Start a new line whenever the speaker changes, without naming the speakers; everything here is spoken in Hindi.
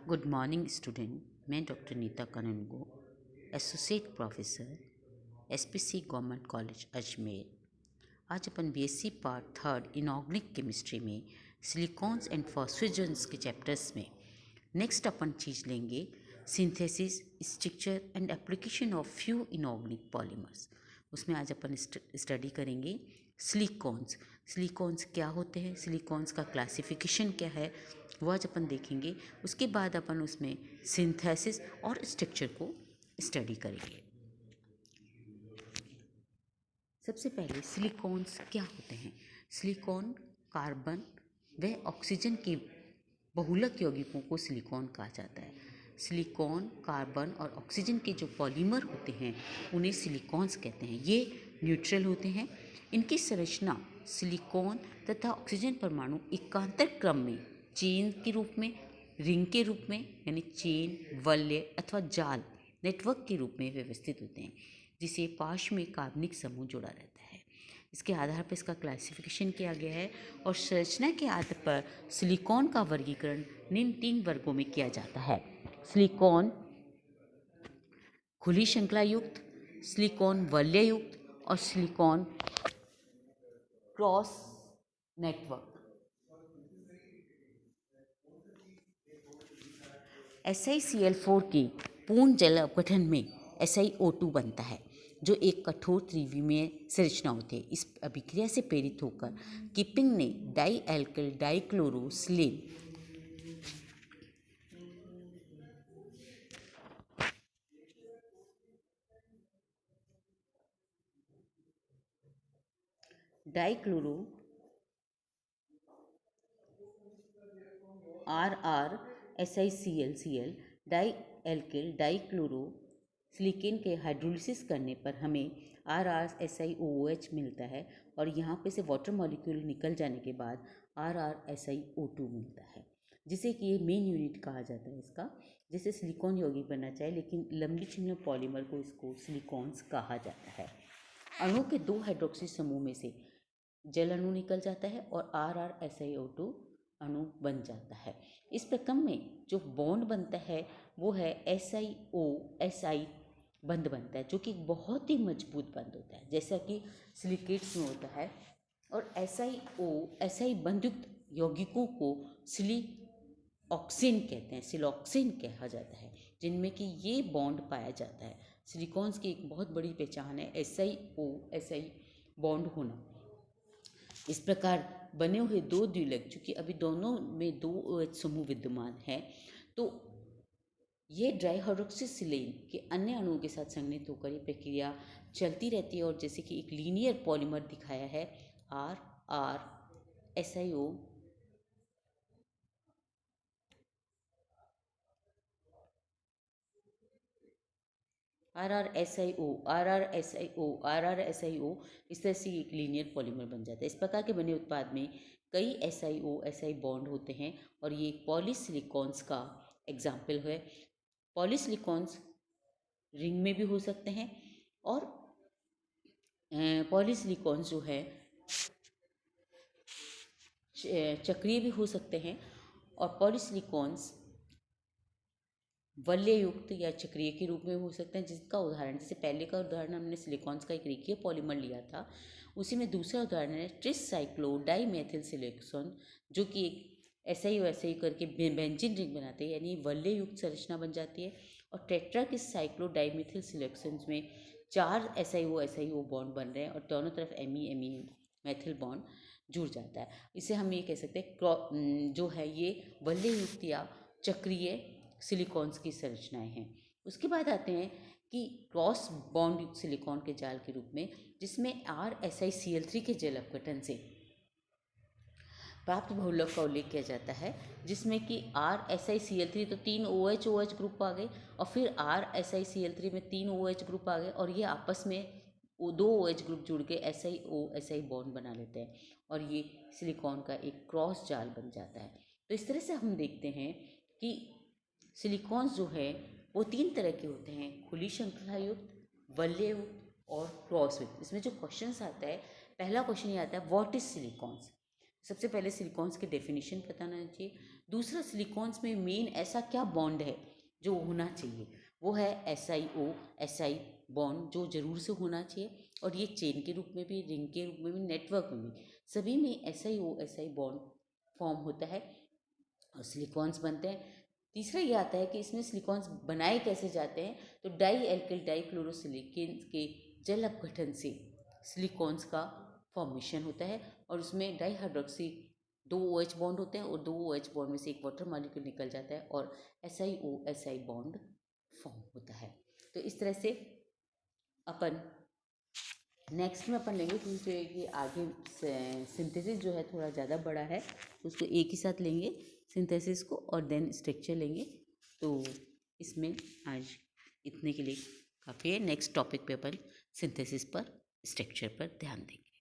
Good morning student. मैं doctor Nita Kanungo, associate professor SPC government college Ajmer. आज अपन BSc part third inorganic chemistry में सिलिकॉन्स एंड फॉस्फेजेंस के चैप्टर्स में नेक्स्ट अपन चीज़ लेंगे synthesis, structure and application of few inorganic polymers. उसमें आज अपन स्टडी करेंगे सिलिकॉन्स। सिलिकॉन्स क्या होते हैं, सिलिकॉन्स का क्लासिफिकेशन क्या है, वो आज अपन देखेंगे। उसके बाद अपन उसमें सिंथेसिस और स्ट्रक्चर को स्टडी करेंगे। सबसे पहले सिलिकॉन्स क्या होते हैं। सिलिकॉन कार्बन व ऑक्सीजन के बहुलक यौगिकों को सिलिकॉन कहा जाता है। सिलिकॉन, कार्बन और ऑक्सीजन के जो पॉलीमर होते हैं उन्हें सिलिकॉन्स कहते हैं। ये न्यूट्रल होते हैं। इनकी संरचना सिलिकॉन तथा ऑक्सीजन परमाणु एकांतर क्रम में चेन के रूप में, रिंग के रूप में यानी चेन, वलय अथवा जाल नेटवर्क के रूप में व्यवस्थित होते हैं, जिसे पाश में कार्बनिक समूह जुड़ा रहता है। इसके आधार पर इसका क्लासिफिकेशन किया गया है और संरचना के आधार पर सिलिकॉन का वर्गीकरण निम्न 3 वर्गों में किया जाता है। सिलिकॉन खुली श्रृंखला युक्त, सिलिकॉन वलय युक्त और सिलिकॉन क्रॉस नेटवर्क। SiCl4 के पूर्ण जल अपघटन में SiO2 बनता है, जो एक कठोर त्रिविमीय संरचना होती है। इस अभिक्रिया से प्रेरित होकर किपिंग ने di alkyl dichlorosilane dichloro RR SiClCl di alkyl dichloro silicane के हाइड्रोलिसिस करने पर हमें RrSiOOH मिलता है और यहाँ पे से वाटर मॉलिक्यूल निकल जाने के बाद RrSiO2 मिलता है, जिसे कि ये मेन यूनिट कहा जाता है इसका। जिसे सिलिकॉन यौगिक बनना चाहिए, लेकिन लंबी चौड़ी पॉलीमर को इसको सिलिकॉन्स कहा जाता है। अणु के 2 हाइड्रोक्सी समूह में से जल अणु निकल जाता है और RrSiO2 अणु बन जाता है। इस प्रक्रम में जो बॉन्ड बनता है वो है SiO-Si बंध बनता है, जो कि बहुत ही मजबूत बंध होता है, जैसा कि सिलिकेट्स में होता है। और SiO-Si बंधयुक्त यौगिकों को सिलिऑक्सेन कहते हैं, सिलॉक्सेन कहा जाता है, जिनमें कि ये बॉन्ड पाया जाता है। सिलिकॉन्स की एक बहुत बड़ी पहचान है SiO-Si बॉन्ड होना। इस प्रकार बने हुए 2 द्विलक, चूँकि अभी दोनों में 2 OH समूह विद्यमान है, तो ये डाइहाइड्रोक्सिसिलेन के अन्य अणुओं के साथ संघनित होकर ये प्रक्रिया चलती रहती है। और जैसे कि एक लीनियर पॉलीमर दिखाया है RrSiO RrSiO इस तरह से एक लीनियर पॉलीमर बन जाता है। इस प्रकार के बने उत्पाद में कई SiO-Si बॉन्ड होते हैं और ये पॉलीसिलिकॉन्स का एग्जाम्पल है। पॉलीसिलिकॉन्स रिंग में भी हो सकते हैं और पॉलीसिलिकॉन्स जो है चक्रीय भी हो सकते हैं, और पॉलीसिलिकॉन्स वलय युक्त या चक्रीय के रूप में हो सकते हैं। जिसका उदाहरण, जैसे पहले का उदाहरण हमने सिलिकॉन्स का एक रेखीय पॉलीमर लिया था, उसी में दूसरा उदाहरण है ट्रिसाइक्लो डाईमेथिल सिलिकॉन, जो कि एक SiO करके बेंजीन रिंग बनाते हैं, यानी वलय युक्त संरचना बन जाती है। और टेट्रा के साइक्लो डाईमेथिल सिलिकॉन में 4 SiO बॉन्ड बन रहे हैं और दोनों तरफ Me मैथिल बॉन्ड जुड़ जाता है। इसे हम ये कह सकते हैं जो है ये वलय युक्त या चक्रीय सिलिकॉन्स की संरचनाएं हैं। उसके बाद आते हैं कि क्रॉस बॉन्ड युक्त सिलिकॉन के जाल के रूप में, जिसमें RSiCl3 के जल अपघटन से प्राप्त बहुलक का उल्लेख किया जाता है, जिसमें कि RSiCl3 तो 3 OH ग्रुप आ गए और फिर RSiCl3 में 3 OH ग्रुप आ गए और ये आपस में 2 OH ग्रुप जुड़ के SiO-Si बॉन्ड बना लेते हैं और ये सिलिकॉन का एक क्रॉस जाल बन जाता है। तो इस तरह से हम देखते हैं कि सिलिकॉन्स जो है वो 3 तरह के होते हैं, खुली श्रृंखला युक्त, वलय युक्त और क्रॉस युक्त। इसमें जो क्वेश्चंस आता है, पहला क्वेश्चन ये आता है व्हाट इज सिलिकॉन्स। सबसे पहले सिलिकॉन्स के डेफिनेशन पता होना चाहिए। दूसरा, सिलिकॉन्स में मेन ऐसा क्या बॉन्ड है जो होना चाहिए, वो है SiO Si बॉन्ड, जो ज़रूर से होना चाहिए। और ये चेन के रूप में भी, रिंग के रूप में भी, नेटवर्क में भी, सभी में SiO Si बॉन्ड फॉर्म होता है और सिलिकॉन्स बनते हैं। तीसरा ये आता है कि इसमें सिलिकॉन्स बनाए कैसे जाते हैं, तो डाई एल्किल डाइक्लोरोसिलिकेन के जल अपघटन से सिलिकॉन्स का फॉर्मेशन होता है और उसमें डाई हाइड्रोक्सी 2 OH बॉन्ड होते हैं और 2 OH बॉन्ड में से एक वाटर मॉलिक्यूल निकल जाता है और SiO Si बॉन्ड फॉर्म होता है। तो इस तरह से अपन नेक्स्ट में अपन लेंगे, क्योंकि आगे सिंथेसिस जो है थोड़ा ज़्यादा बड़ा है, तो उसको एक ही साथ लेंगे सिंथेसिस को और देन स्ट्रक्चर लेंगे। तो इसमें आज इतने के लिए काफ़ी है। नेक्स्ट टॉपिक पे अपन सिंथेसिस पर, स्ट्रक्चर पर ध्यान देंगे।